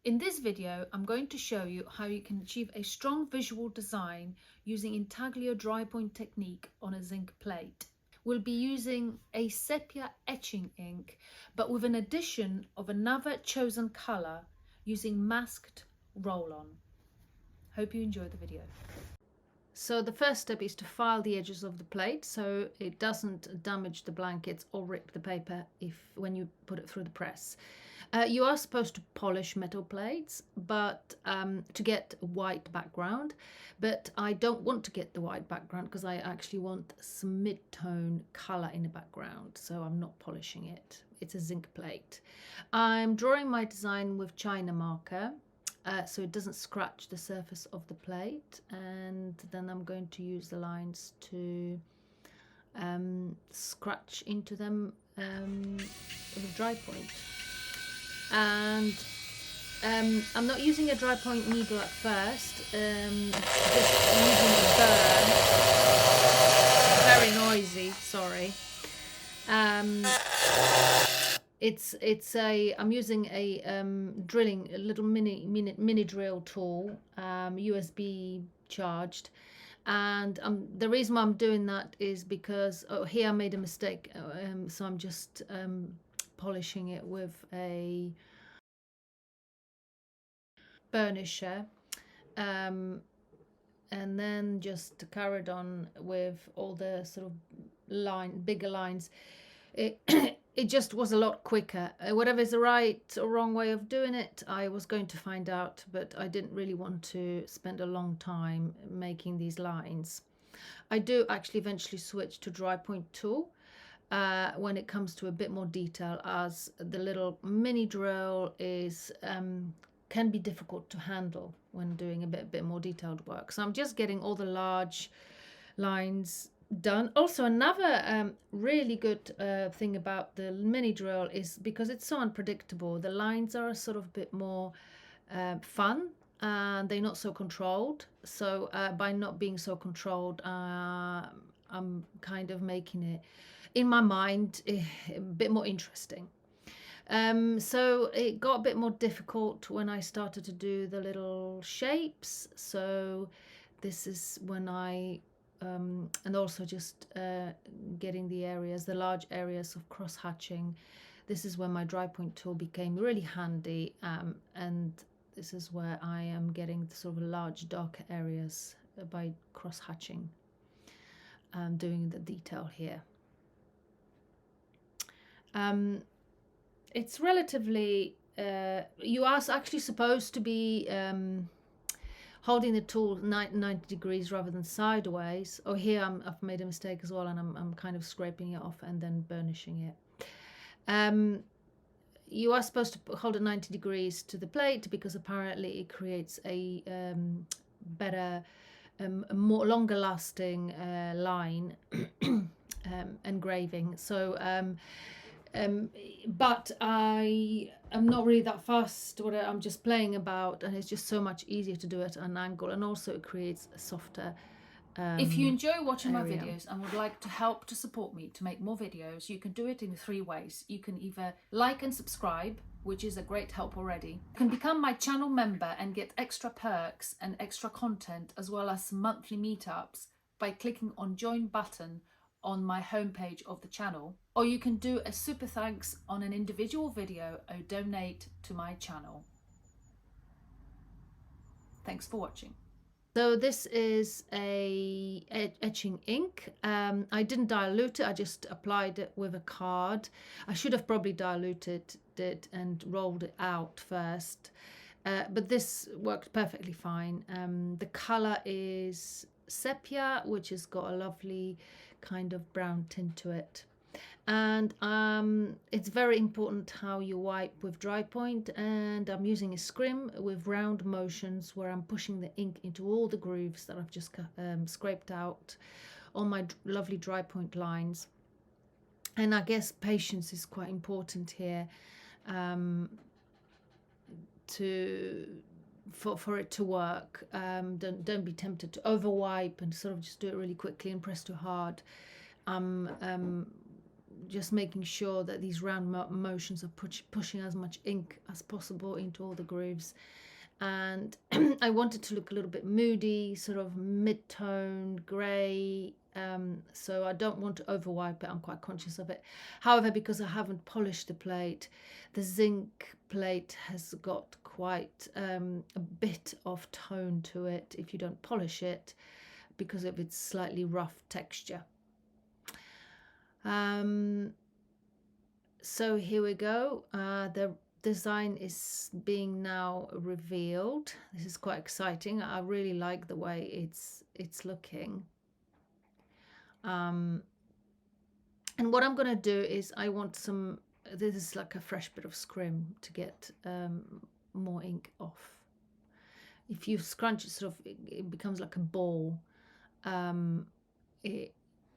In this video, I'm going to show you how you can achieve a strong visual design using intaglio Drypoint technique on a zinc plate. We'll be using a sepia etching ink, but with an addition of another chosen colour using masked roll-on. Hope you enjoy the video. So the first step is to file the edges of the plate so it doesn't damage the blankets or rip the paper when you put it through the press. You are supposed to polish metal plates but to get a white background, but I don't want to get the white background because I actually want some mid-tone colour in the background, so I'm not polishing it. It's a zinc plate. I'm drawing my design with China marker so it doesn't scratch the surface of the plate, and then I'm going to use the lines to scratch into them with Drypoint. And I'm not using a Drypoint needle at first, just using a burn. Very noisy, sorry. I'm using a little mini drill tool, USB charged, and the reason why I'm doing that is because here I made a mistake, so I'm just polishing it with a burnisher, and then just carried on with all the sort of bigger lines. It just was a lot quicker. Whatever is the right or wrong way of doing it, I was going to find out, but I didn't really want to spend a long time making these lines. I do actually eventually switch to Drypoint tool when it comes to a bit more detail, as the little mini drill is can be difficult to handle when doing a bit more detailed work. So I'm just getting all the large lines done. Also, another really good thing about the mini drill is because it's so unpredictable, the lines are sort of a bit more fun and they're not so controlled. So by not being so controlled, I'm kind of making it, in my mind, a bit more interesting. So it got a bit more difficult when I started to do the little shapes. So this is when I and also just getting the large areas of cross hatching. This is when my Drypoint tool became really handy, and this is where I am getting the sort of large darker areas by cross hatching, doing the detail here. It's relatively, you are actually supposed to be holding the tool 90 degrees rather than sideways. Oh, here I've made a mistake as well, and I'm kind of scraping it off and then burnishing it. You are supposed to hold it 90 degrees to the plate because apparently it creates a better, more longer lasting line engraving. So but I am not really that fast. I'm just playing about, and it's just so much easier to do it at an angle, and also it creates a softer if you enjoy watching my videos and would like to help to support me to make more videos, you can do it in 3 ways. You can either like and subscribe, which is a great help already. You can become my channel member and get extra perks and extra content, as well as monthly meetups, by clicking on join button on my homepage of the channel, or you can do a super thanks on an individual video or donate to my channel. Thanks for watching. So this is a etching ink. I didn't dilute it, I just applied it with a card. I should have probably diluted it and rolled it out first, but this worked perfectly fine. The colour is sepia, which has got a lovely kind of brown tint to it, and it's very important how you wipe with Drypoint, and I'm using a SCRIM with round motions where I'm pushing the ink into all the grooves that I've just scraped out on my lovely Drypoint lines. And I guess patience is quite important here, for it to work. Don't be tempted to overwipe and sort of just do it really quickly and press too hard. just making sure that these round motions are pushing as much ink as possible into all the grooves. And I wanted to look a little bit moody, sort of mid-tone grey, so I don't want to overwipe it. I'm quite conscious of it. However, because I haven't polished the plate, the zinc plate has got quite a bit of tone to it if you don't polish it, because of its slightly rough texture. So here we go. The design is being now revealed. This is quite exciting. I really like the way it's looking. And what I'm going to do is I want some, this is like a fresh bit of SCRIM to get more ink off. If you scrunch it, sort of, it becomes like a ball.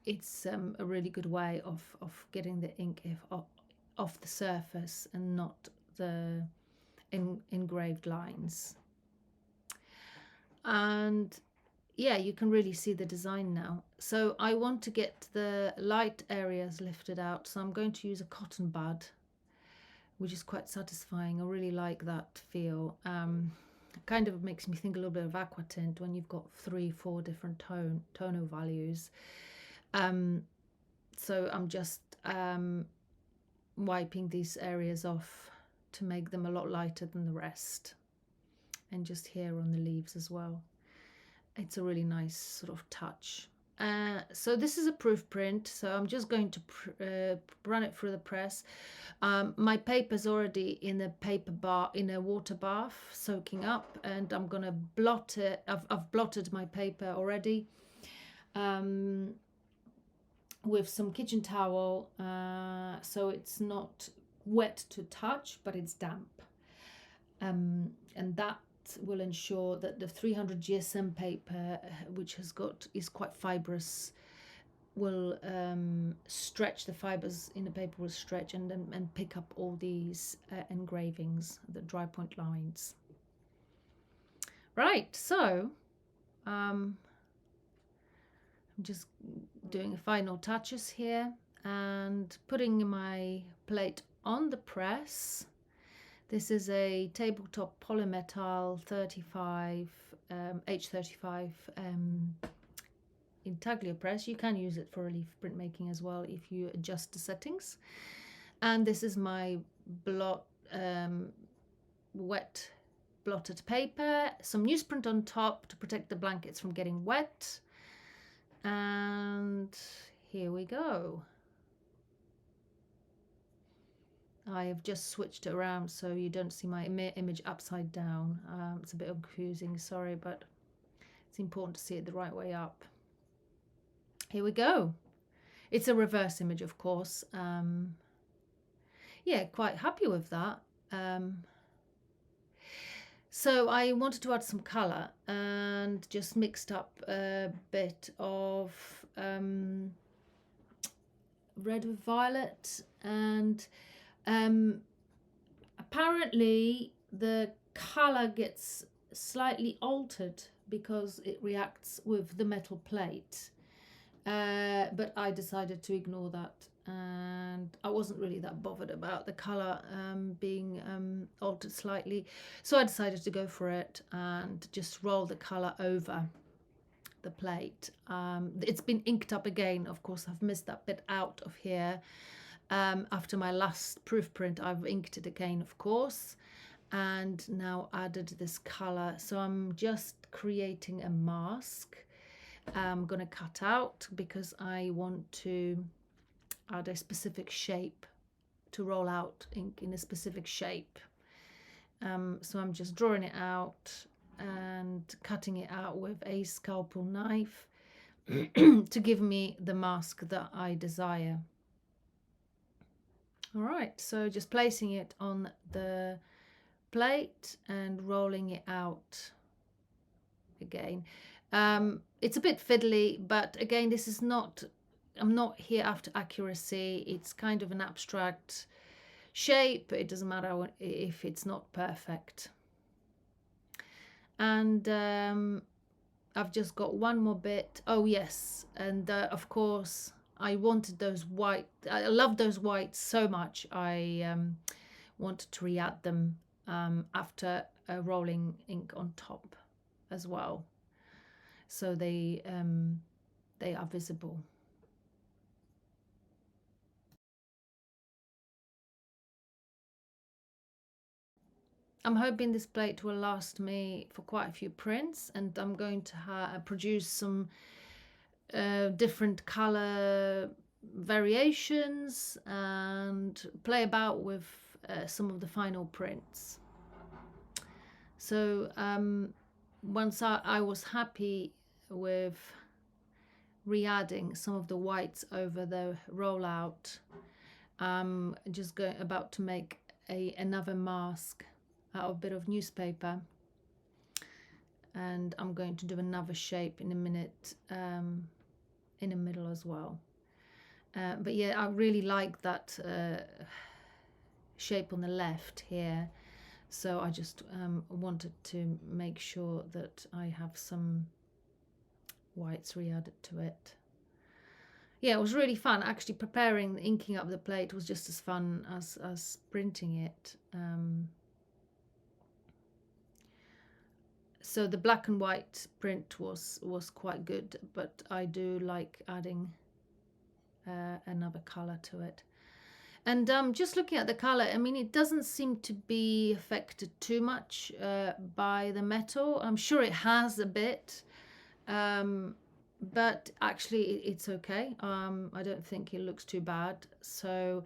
It's a really good way of getting the ink off the surface and not the engraved lines. And yeah, you can really see the design now. So I want to get the light areas lifted out, so I'm going to use a cotton bud, which is quite satisfying. I really like that feel. It kind of makes me think a little bit of aqua tint when you've got 3-4 different tonal values. So I'm just wiping these areas off to make them a lot lighter than the rest, and just here on the leaves as well. It's a really nice sort of touch. So this is a proof print, so I'm just going to run it through the press. My paper's already in a in a water bath, soaking up, and I'm gonna blot it. I've blotted my paper already with some kitchen towel, so it's not wet to touch, but it's damp, and that will ensure that the 300 GSM paper, which is quite fibrous, will stretch, the fibers in the paper will stretch and pick up all these engravings, the dry point lines. Right, so I'm just doing the final touches here and putting my plate on the press. This is a tabletop polymetal 35 H35 intaglio press. You can use it for relief printmaking as well if you adjust the settings. And this is my wet blotted paper, some newsprint on top to protect the blankets from getting wet. And here we go. I have just switched it around so you don't see my image upside down. It's a bit confusing, sorry, but it's important to see it the right way up. Here we go. It's a reverse image, of course. Yeah, quite happy with that. So I wanted to add some colour and just mixed up a bit of red with violet, and apparently the colour gets slightly altered because it reacts with the metal plate, but I decided to ignore that, and I wasn't really that bothered about the colour being altered slightly, so I decided to go for it and just roll the colour over the plate. It's been inked up again, of course. I've missed that bit out of here. After my last proof print, I've inked it again, of course, and now added this colour. So I'm just creating a mask. I'm going to cut out because I want to add a specific shape, to roll out ink in a specific shape. So I'm just drawing it out and cutting it out with a scalpel knife to give me the mask that I desire. All right, so just placing it on the plate and rolling it out again. It's a bit fiddly, but again, this is not, I'm not here after accuracy. It's kind of an abstract shape. It doesn't matter if it's not perfect. And I've just got one more bit. Oh yes, and of course I wanted those white, I love those whites so much. I wanted to re-add them after rolling ink on top as well, so they are visible. I'm hoping this plate will last me for quite a few prints, and I'm going to produce some different color variations and play about with some of the final prints. So once I was happy with re-adding some of the whites over the rollout, I'm just about to make another mask out of a bit of newspaper, and I'm going to do another shape in a minute in the middle as well. But yeah, I really like that shape on the left here, so I just wanted to make sure that I have some whites re-added to it. Yeah, it was really fun. Actually preparing, inking up the plate was just as fun as printing it. So the black and white print was quite good, but I do like adding another color to it. And just looking at the color, I mean, it doesn't seem to be affected too much by the metal. I'm sure it has a bit, but actually it's okay. I don't think it looks too bad. So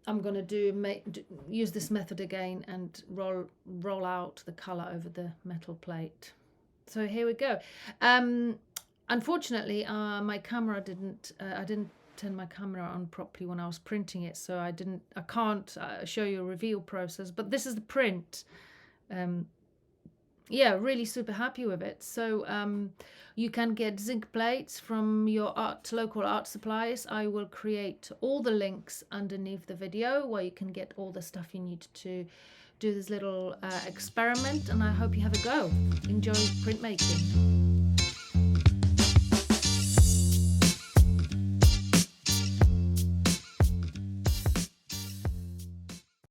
I'm going to use this method again and roll out the color over the metal plate. So here we go. Unfortunately, my camera I didn't turn my camera on properly when I was printing it, so I can't show you a reveal process, but this is the print. Yeah, really super happy with it. So you can get zinc plates from your local art supplies. I will create all the links underneath the video where you can get all the stuff you need to do this little experiment, and I hope you have a go. Enjoy printmaking.